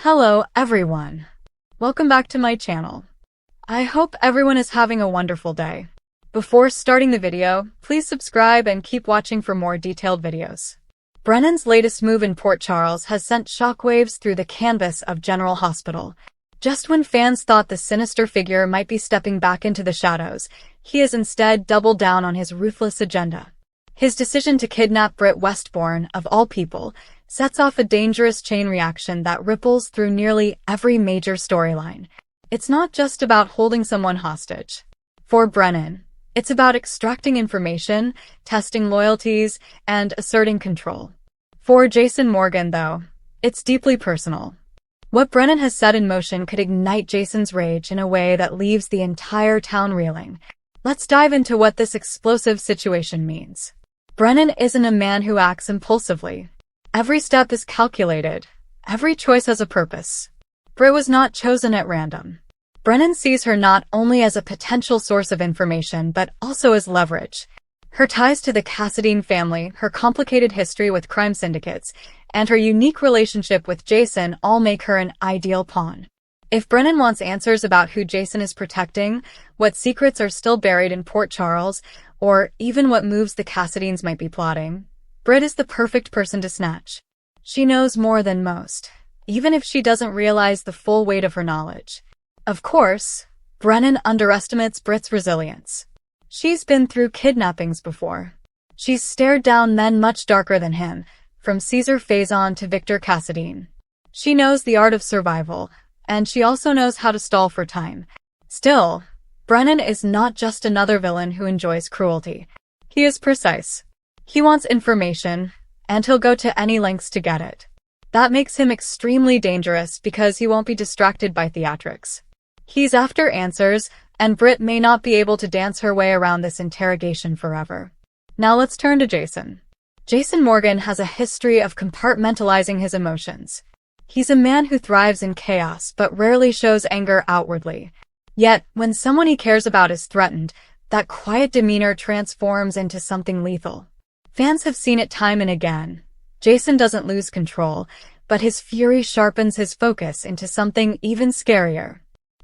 Hello everyone. Welcome back to my channel. I hope everyone is having a wonderful day. Before starting the video, please subscribe and keep watching for more detailed videos. Brennan's latest move in Port Charles has sent shockwaves through the canvas of General Hospital. Just when fans thought the sinister figure might be stepping back into the shadows, he has instead doubled down on his ruthless agenda. His decision to kidnap Britt Westbourne, of all people, sets off a dangerous chain reaction that ripples through nearly every major storyline. It's not just about holding someone hostage. For Brennan, it's about extracting information, testing loyalties, and asserting control. For Jason Morgan, though, it's deeply personal. What Brennan has set in motion could ignite Jason's rage in a way that leaves the entire town reeling. Let's dive into what this explosive situation means. Brennan isn't a man who acts impulsively. Every step is calculated. Every choice has a purpose. Britt was not chosen at random. Brennan sees her not only as a potential source of information, but also as leverage. Her ties to the Cassadine family, her complicated history with crime syndicates, and her unique relationship with Jason all make her an ideal pawn. If Brennan wants answers about who Jason is protecting, what secrets are still buried in Port Charles, or even what moves the Cassadines might be plotting, Britt is the perfect person to snatch. She knows more than most, even if she doesn't realize the full weight of her knowledge. Of course, Brennan underestimates Britt's resilience. She's been through kidnappings before. She's stared down men much darker than him, from Caesar Faison to Victor Cassadine. She knows the art of survival, and she also knows how to stall for time. Still, Brennan is not just another villain who enjoys cruelty. He is precise. He wants information, and he'll go to any lengths to get it. That makes him extremely dangerous because he won't be distracted by theatrics. He's after answers, and Britt may not be able to dance her way around this interrogation forever. Now let's turn to Jason. Jason Morgan has a history of compartmentalizing his emotions. He's a man who thrives in chaos but rarely shows anger outwardly. Yet, when someone he cares about is threatened, that quiet demeanor transforms into something lethal. Fans have seen it time and again. Jason doesn't lose control, but his fury sharpens his focus into something even scarier.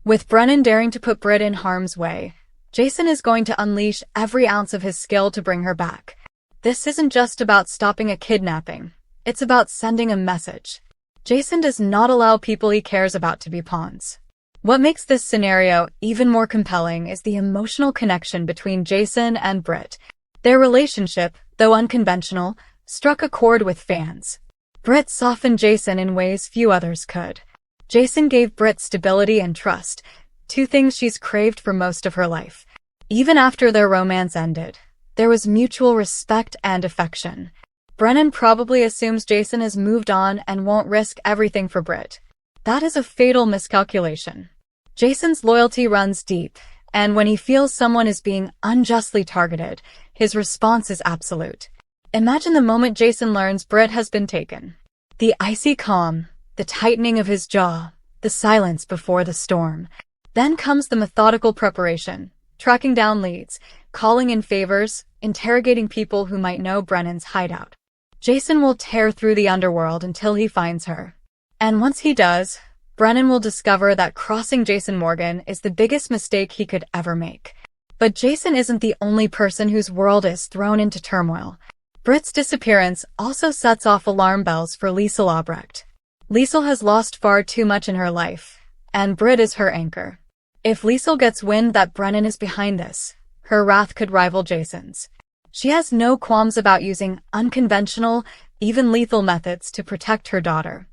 With Brennan daring to put Britt in harm's way, Jason is going to unleash every ounce of his skill to bring her back. This isn't just about stopping a kidnapping. It's about sending a message. Jason does not allow people he cares about to be pawns. What makes this scenario even more compelling is the emotional connection between Jason and Britt. Their relationship, though unconventional, struck a chord with fans. Britt softened Jason in ways few others could. Jason gave Britt stability and trust, two things she's craved for most of her life. Even after their romance ended, there was mutual respect and affection. Brennan probably assumes Jason has moved on and won't risk everything for Britt. That is a fatal miscalculation. Jason's loyalty runs deep, and when he feels someone is being unjustly targeted, his response is absolute. Imagine the moment Jason learns Britt has been taken. The icy calm, the tightening of his jaw, the silence before the storm. Then comes the methodical preparation, tracking down leads, calling in favors, interrogating people who might know Brennan's hideout. Jason will tear through the underworld until he finds her. And once he does, Brennan will discover that crossing Jason Morgan is the biggest mistake he could ever make. But Jason isn't the only person whose world is thrown into turmoil. Britt's disappearance also sets off alarm bells for Liesl Albrecht. Liesl has lost far too much in her life, and Britt is her anchor. If Liesl gets wind that Brennan is behind this, her wrath could rival Jason's. She has no qualms about using unconventional, even lethal methods to protect her daughter.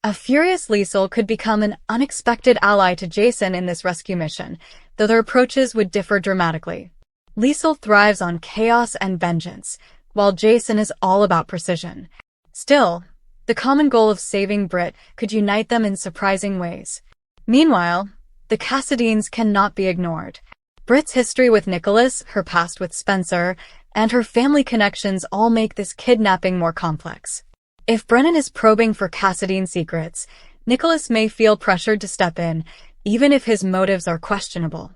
A furious Liesl could become an unexpected ally to Jason in this rescue mission, though their approaches would differ dramatically. Liesl thrives on chaos and vengeance, while Jason is all about precision. Still, the common goal of saving Britt could unite them in surprising ways. Meanwhile, the Cassadines cannot be ignored. Britt's history with Nicholas, her past with Spencer, and her family connections all make this kidnapping more complex. If Brennan is probing for Cassadine secrets, Nicholas may feel pressured to step in, even if his motives are questionable.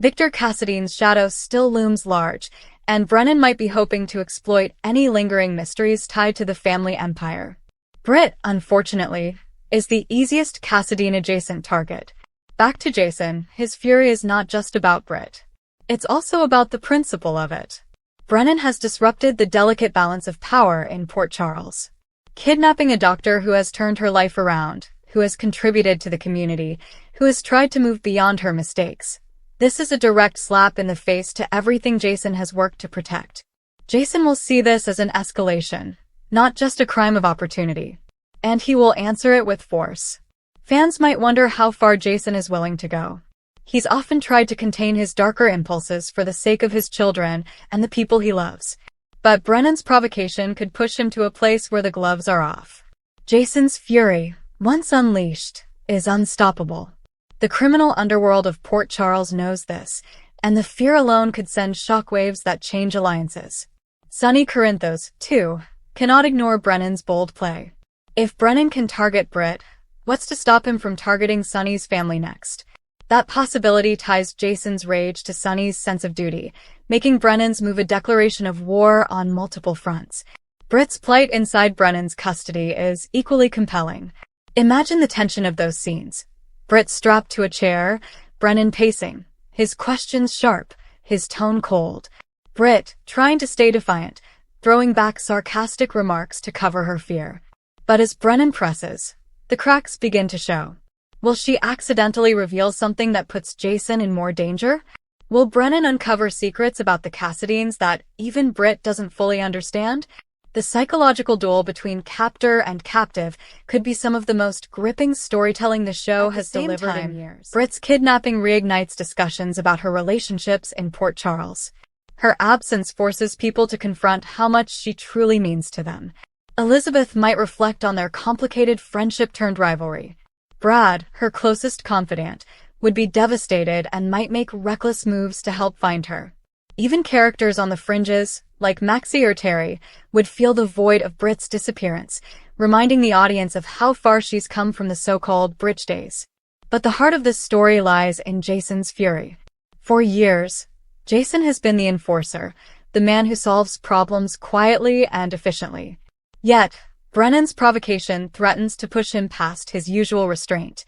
Victor Cassadine's shadow still looms large, and Brennan might be hoping to exploit any lingering mysteries tied to the family empire. Britt, unfortunately, is the easiest Cassadine-adjacent target. Back to Jason, his fury is not just about Britt. It's also about the principle of it. Brennan has disrupted the delicate balance of power in Port Charles. Kidnapping a doctor who has turned her life around, who has contributed to the community, who has tried to move beyond her mistakes. This is a direct slap in the face to everything Jason has worked to protect. Jason will see this as an escalation, not just a crime of opportunity. And he will answer it with force. Fans might wonder how far Jason is willing to go. He's often tried to contain his darker impulses for the sake of his children and the people he loves. But Brennan's provocation could push him to a place where the gloves are off. Jason's fury, once unleashed, is unstoppable. The criminal underworld of Port Charles knows this, and the fear alone could send shockwaves that change alliances. Sonny Corinthos, too, cannot ignore Brennan's bold play. If Brennan can target Britt, what's to stop him from targeting Sonny's family next? That possibility ties Jason's rage to Sonny's sense of duty, making Brennan's move a declaration of war on multiple fronts. Britt's plight inside Brennan's custody is equally compelling. Imagine the tension of those scenes. Britt strapped to a chair, Brennan pacing, his questions sharp, his tone cold. Britt, trying to stay defiant, throwing back sarcastic remarks to cover her fear. But as Brennan presses, the cracks begin to show. Will she accidentally reveal something that puts Jason in more danger? Will Brennan uncover secrets about the Cassadines that even Britt doesn't fully understand? The psychological duel between captor and captive could be some of the most gripping storytelling the show has delivered in years. Britt's kidnapping reignites discussions about her relationships in Port Charles. Her absence forces people to confront how much she truly means to them. Elizabeth might reflect on their complicated friendship-turned-rivalry. Brad, her closest confidant, would be devastated and might make reckless moves to help find her. Even characters on the fringes, like Maxie or Terry, would feel the void of Britt's disappearance, reminding the audience of how far she's come from the so-called bridge days. But the heart of this story lies in Jason's fury. For years, Jason has been the enforcer, the man who solves problems quietly and efficiently. Yet, Brennan's provocation threatens to push him past his usual restraint.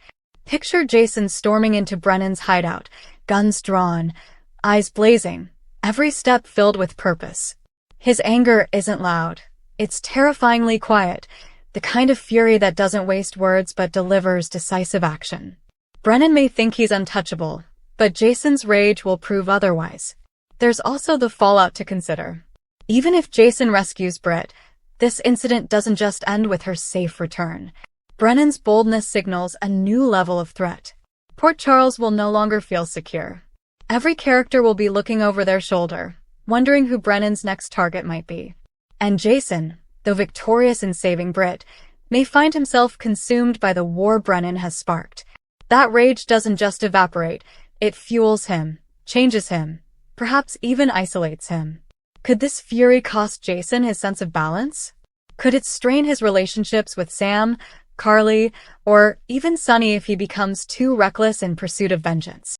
Picture Jason storming into Brennan's hideout, guns drawn, eyes blazing, every step filled with purpose. His anger isn't loud. It's terrifyingly quiet, the kind of fury that doesn't waste words but delivers decisive action. Brennan may think he's untouchable, but Jason's rage will prove otherwise. There's also the fallout to consider. Even if Jason rescues Britt, this incident doesn't just end with her safe return. Brennan's boldness signals a new level of threat. Port Charles will no longer feel secure. Every character will be looking over their shoulder, wondering who Brennan's next target might be. And Jason, though victorious in saving Britt, may find himself consumed by the war Brennan has sparked. That rage doesn't just evaporate, it fuels him, changes him, perhaps even isolates him. Could this fury cost Jason his sense of balance? Could it strain his relationships with Sam, Carly, or even Sonny if he becomes too reckless in pursuit of vengeance?